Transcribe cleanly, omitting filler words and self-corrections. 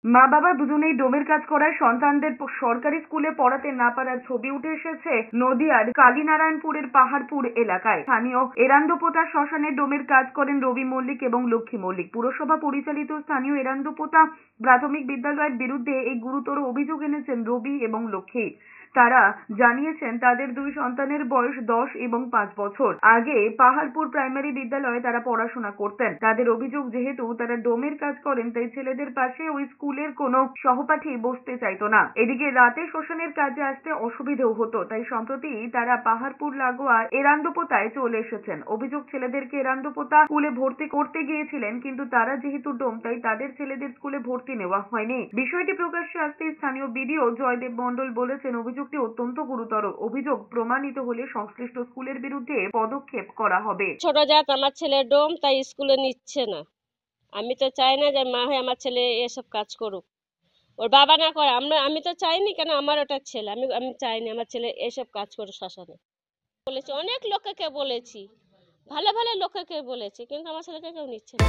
মা বাবা দুজনেই ডোমের কাজ করায় সন্তানদের সরকারি স্কুলে পড়াতে না পারার ছবি উঠে এসেছে নদিয়ার কালীনারায়ণপুরের পাহাড়পুর এলাকায়। স্থানীয় এরান্দোপোতা শ্মশানে ডোমের কাজ করেন রবি মল্লিক এবং লক্ষ্মী মল্লিক। পুরসভা পরিচালিত স্থানীয় এরান্দোপোতা প্রাথমিক বিদ্যালয়ের বিরুদ্ধে এই গুরুতর অভিযোগ এনেছেন রবি এবং লক্ষ্মী। তারা জানিয়েছেন তাদের দুই সন্তানের বয়স 10 এবং 5 বছর। আগে পাহাড়পুর প্রাইমারি বিদ্যালয়ে তারা পড়াশোনা করতেন। তাদের অভিযোগ, যেহেতু তারা ডোমের কাজ করেন তাই ছেলেদের পাশে ওই স্কুলের কোনো সহপাঠী বসতে চাইতো না। এদিকে রাতে শ্মশানের কাজে আসতে অসুবিধেও হতো, তাই সম্প্রতি তারা পাহাড়পুর লাগোয়া এরান্দোপোতায় চলে এসেছেন। অভিযোগ, ছেলেদেরকে এরান্দোপোতা স্কুলে ভর্তি করতে গিয়েছিলেন, কিন্তু তারা যেহেতু ডোম তাই তাদের ছেলেদের স্কুলে ভর্তি নেওয়া হয়নি। বিষয়টি প্রকাশ্যে আসতেই স্থানীয় বিডিও জয়দেব মণ্ডল বলেছেন, অভিযোগটি অত্যন্ত গুরুতর। অভিযোগ প্রমাণিত হলে সংশ্লিষ্ট স্কুলের বিরুদ্ধে পদক্ষেপ করা হবে। ছোট জাত আমার ছেলে ডোম, তাই স্কুলে নিচ্ছে না। আমি তো চাই না যে মা হয়ে আমার ছেলে এসব কাজ করুক, ওর বাবা না করে। আমি তো চাইনি, কেন আমার ওটা ছেলে, আমি আমি চাইনি আমার ছেলে এসব কাজ করে শ্মশানে। বলেছি, অনেক লোককে বলেছি, ভালো ভালো লোককে বলেছি, কিন্তু আমার ছেলেকে কেউ নিচ্ছে না।